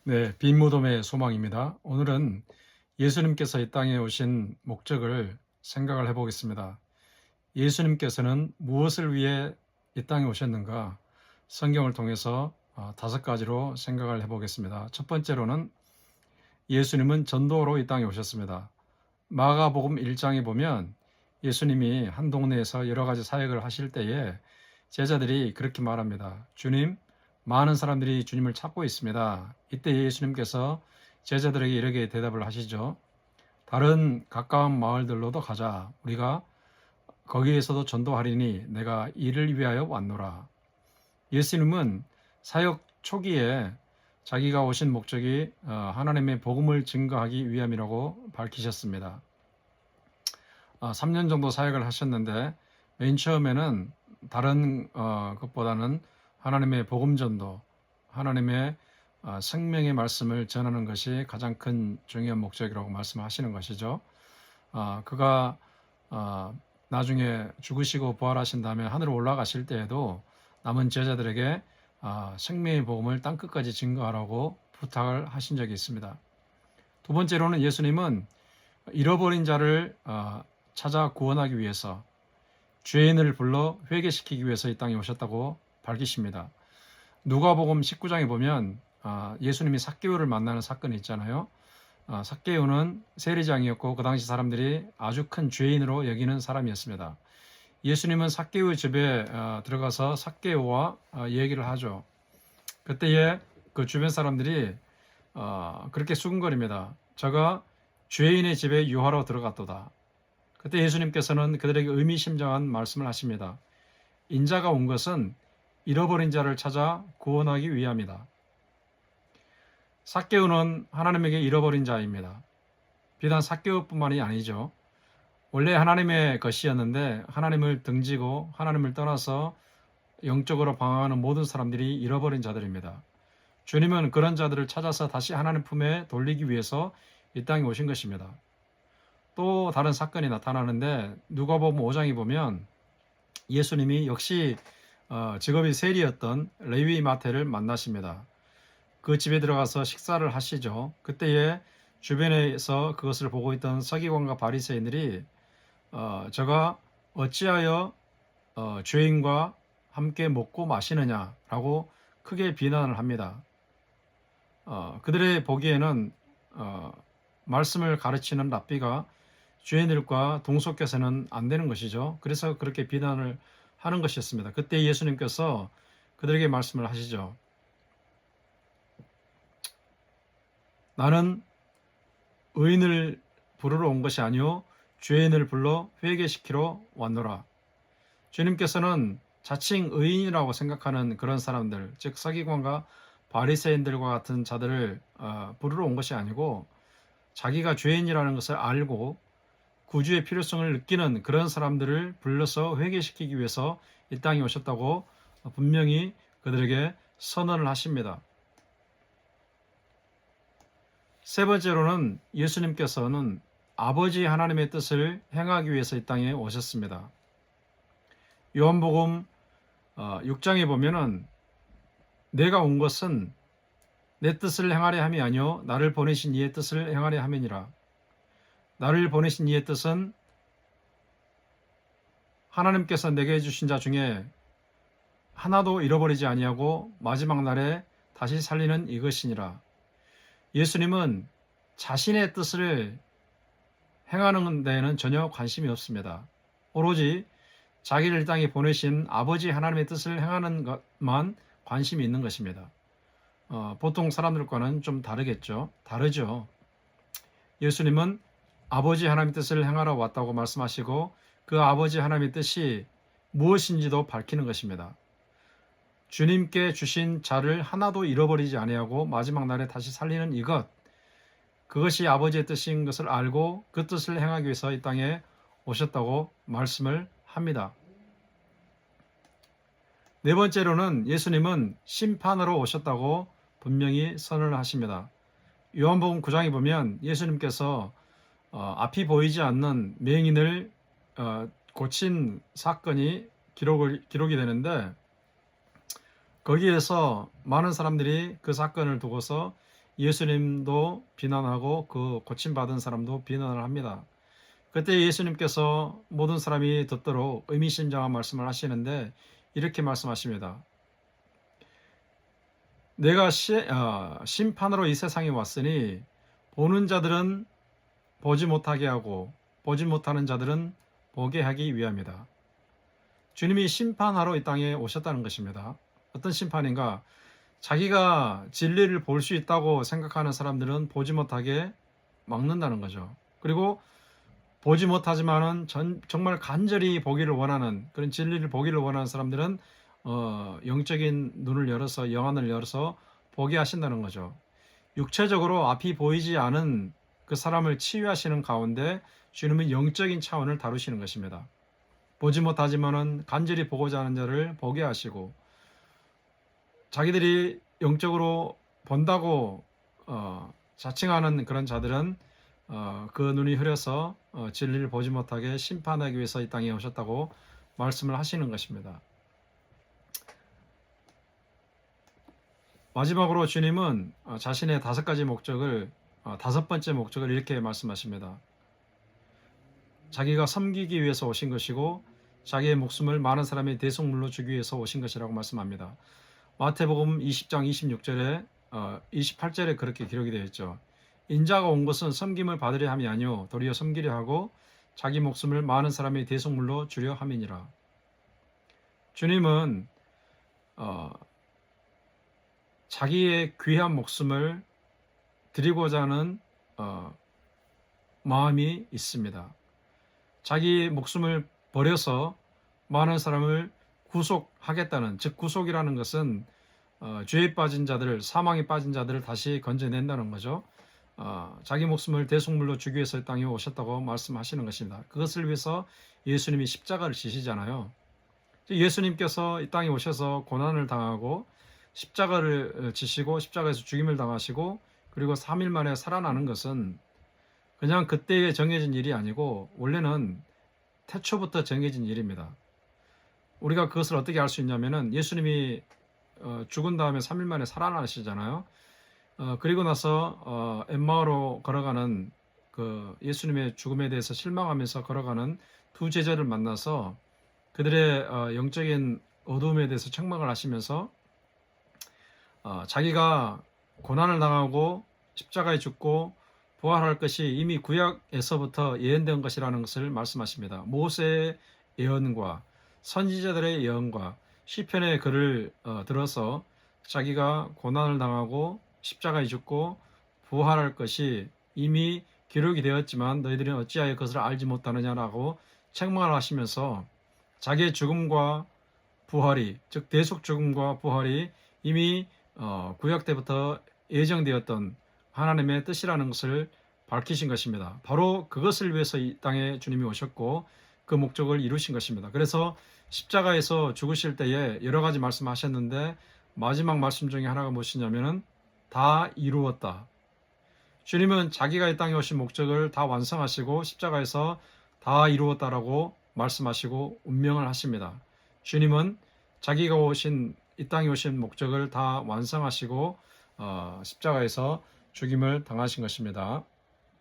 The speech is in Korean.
네, 빈 무덤의 소망입니다. 오늘은 예수님께서 이 땅에 오신 목적을 생각을 해보겠습니다. 예수님께서는 무엇을 위해 이 땅에 오셨는가? 성경을 통해서 5가지로 생각을 해보겠습니다. 첫 번째로는 예수님은 전도로 이 땅에 오셨습니다. 마가복음 1장에 보면 예수님이 한 동네에서 여러 가지 사역을 하실 때에 제자들이 그렇게 말합니다. 주님, 많은 사람들이 주님을 찾고 있습니다. 이때 예수님께서 제자들에게 이렇게 대답을 하시죠. 다른 가까운 마을들로도 가자. 우리가 거기에서도 전도하리니 내가 이를 위하여 왔노라. 예수님은 사역 초기에 자기가 오신 목적이 하나님의 복음을 증거하기 위함이라고 밝히셨습니다. 3년 정도 사역을 하셨는데 맨 처음에는 다른 것보다는 하나님의 복음 전도, 하나님의 생명의 말씀을 전하는 것이 가장 큰 중요한 목적이라고 말씀하시는 것이죠. 그가 나중에 죽으시고 부활하신 다음에 하늘로 올라가실 때에도 남은 제자들에게 생명의 복음을 땅끝까지 증거하라고 부탁을 하신 적이 있습니다. 두 번째로는 예수님은 잃어버린 자를 찾아 구원하기 위해서 죄인을 불러 회개시키기 위해서 이 땅에 오셨다고 밝히십니다. 누가복음 19장에 보면 예수님이 삭개오를 만나는 사건이 있잖아요. 삭개오는 세리장이었고 그 당시 사람들이 아주 큰 죄인으로 여기는 사람이었습니다. 예수님은 삭개오의 집에 들어가서 삭개오와 얘기를 하죠. 그때에 그 주변 사람들이 그렇게 수군거립니다. 저가 죄인의 집에 유하러 들어갔도다. 그때 예수님께서는 그들에게 의미심장한 말씀을 하십니다. 인자가 온 것은 잃어버린 자를 찾아 구원하기 위함이다. 삭개오는 하나님에게 잃어버린 자입니다. 비단 삭개오뿐만이 아니죠. 원래 하나님의 것이었는데 하나님을 등지고 하나님을 떠나서 영적으로 방황하는 모든 사람들이 잃어버린 자들입니다. 주님은 그런 자들을 찾아서 다시 하나님 품에 돌리기 위해서 이 땅에 오신 것입니다. 또 다른 사건이 나타나는데 누가복음 5장에 보면 예수님이 역시 직업이 세리였던 레위 마태를 만나십니다. 그 집에 들어가서 식사를 하시죠. 그때에 주변에서 그것을 보고 있던 서기관과 바리새인들이 저가 어찌하여 죄인과 함께 먹고 마시느냐라고 크게 비난을 합니다. 그들의 보기에는 말씀을 가르치는 랍비가 죄인들과 동속해서는 안 되는 것이죠. 그래서 그렇게 비난을 하는 것이었습니다. 그때 예수님께서 그들에게 말씀을 하시죠. 나는 의인을 부르러 온 것이 아니요 죄인을 불러 회개시키러 왔노라. 주님께서는 자칭 의인이라고 생각하는 그런 사람들, 즉 서기관과 바리새인들과 같은 자들을 부르러 온 것이 아니고 자기가 죄인이라는 것을 알고 구주의 필요성을 느끼는 그런 사람들을 불러서 회개시키기 위해서 이 땅에 오셨다고 분명히 그들에게 선언을 하십니다. 세 번째로는 예수님께서는 아버지 하나님의 뜻을 행하기 위해서 이 땅에 오셨습니다. 요한복음 6장에 보면은 내가 온 것은 내 뜻을 행하려 함이 아니요 나를 보내신 이의 뜻을 행하려 함이니라. 나를 보내신 이의 뜻은 하나님께서 내게 주신 자 중에 하나도 잃어버리지 아니하고 마지막 날에 다시 살리는 이것이니라. 예수님은 자신의 뜻을 행하는 데에는 전혀 관심이 없습니다. 오로지 자기를 이 땅에 보내신 아버지 하나님의 뜻을 행하는 것만 관심이 있는 것입니다. 보통 사람들과는 좀 다르죠. 예수님은 아버지 하나님의 뜻을 행하러 왔다고 말씀하시고 그 아버지 하나님의 뜻이 무엇인지도 밝히는 것입니다. 주님께 주신 자를 하나도 잃어버리지 아니하고 마지막 날에 다시 살리는 이것, 그것이 아버지의 뜻인 것을 알고 그 뜻을 행하기 위해서 이 땅에 오셨다고 말씀을 합니다. 네 번째로는 예수님은 심판으로 오셨다고 분명히 선언을 하십니다. 요한복음 9장에 보면 예수님께서 앞이 보이지 않는 맹인을 고친 사건이 기록이 되는데 거기에서 많은 사람들이 그 사건을 두고서 예수님도 비난하고 그 고침받은 사람도 비난을 합니다. 그때 예수님께서 모든 사람이 듣도록 의미심장한 말씀을 하시는데 이렇게 말씀하십니다. 내가 심판으로 이 세상에 왔으니 보는 자들은 보지 못하게 하고 보지 못하는 자들은 보게 하기 위함이다. 주님이 심판하러 이 땅에 오셨다는 것입니다. 어떤 심판인가? 자기가 진리를 볼 수 있다고 생각하는 사람들은 보지 못하게 막는다는 거죠. 그리고 보지 못하지만은 정말 간절히 보기를 원하는, 그런 진리를 보기를 원하는 사람들은 영적인 눈을 열어서, 영안을 열어서 보게 하신다는 거죠. 육체적으로 앞이 보이지 않은 그 사람을 치유하시는 가운데 주님은 영적인 차원을 다루시는 것입니다. 보지 못하지만은 간절히 보고자 하는 자를 보게 하시고, 자기들이 영적으로 본다고 자칭하는 그런 자들은 그 눈이 흐려서 진리를 보지 못하게 심판하기 위해서 이 땅에 오셨다고 말씀을 하시는 것입니다. 마지막으로 주님은 자신의 다섯 번째 목적을 이렇게 말씀하십니다. 자기가 섬기기 위해서 오신 것이고 자기의 목숨을 많은 사람의 대속물로 주기 위해서 오신 것이라고 말씀합니다. 마태복음 20장 26절에 28절에 그렇게 기록이 되어 있죠. 인자가 온 것은 섬김을 받으려 함이 아니요 도리어 섬기려 하고 자기 목숨을 많은 사람의 대속물로 주려 함이니라. 주님은 자기의 귀한 목숨을 드리고자 하는 마음이 있습니다. 자기 목숨을 버려서 많은 사람을 구속하겠다는, 즉 구속이라는 것은 죄에 빠진 자들을, 사망에 빠진 자들을 다시 건져낸다는 거죠. 자기 목숨을 대속물로 주기 위해서 이 땅에 오셨다고 말씀하시는 것입니다. 그것을 위해서 예수님이 십자가를 지시잖아요. 예수님께서 이 땅에 오셔서 고난을 당하고 십자가를 지시고 십자가에서 죽임을 당하시고 그리고 3일 만에 살아나는 것은 그냥 그때에 정해진 일이 아니고 원래는 태초부터 정해진 일입니다. 우리가 그것을 어떻게 알 수 있냐면은 예수님이 죽은 다음에 3일 만에 살아나시잖아요. 그리고 나서 엠마오로 걸어가는 그 예수님의 죽음에 대해서 실망하면서 걸어가는 두 제자를 만나서 그들의 영적인 어두움에 대해서 책망을 하시면서 자기가 고난을 당하고 십자가에 죽고 부활할 것이 이미 구약에서부터 예언된 것이라는 것을 말씀하십니다. 모세의 예언과 선지자들의 예언과 시편의 글을 들어서 자기가 고난을 당하고 십자가에 죽고 부활할 것이 이미 기록이 되었지만 너희들은 어찌하여 그것을 알지 못하느냐라고 책망을 하시면서 자기의 죽음과 부활이, 즉 대속 죽음과 부활이 이미 구약 때부터 예정되었던 하나님의 뜻이라는 것을 밝히신 것입니다. 바로 그것을 위해서 이 땅에 주님이 오셨고 그 목적을 이루신 것입니다. 그래서 십자가에서 죽으실 때에 여러 가지 말씀하셨는데 마지막 말씀 중에 하나가 무엇이냐면은 다 이루었다. 주님은 자기가 이 땅에 오신 목적을 다 완성하시고 십자가에서 다 이루었다라고 말씀하시고 운명을 하십니다. 주님은 자기가 이 땅에 오신 목적을 다 완성하시고 십자가에서 죽임을 당하신 것입니다.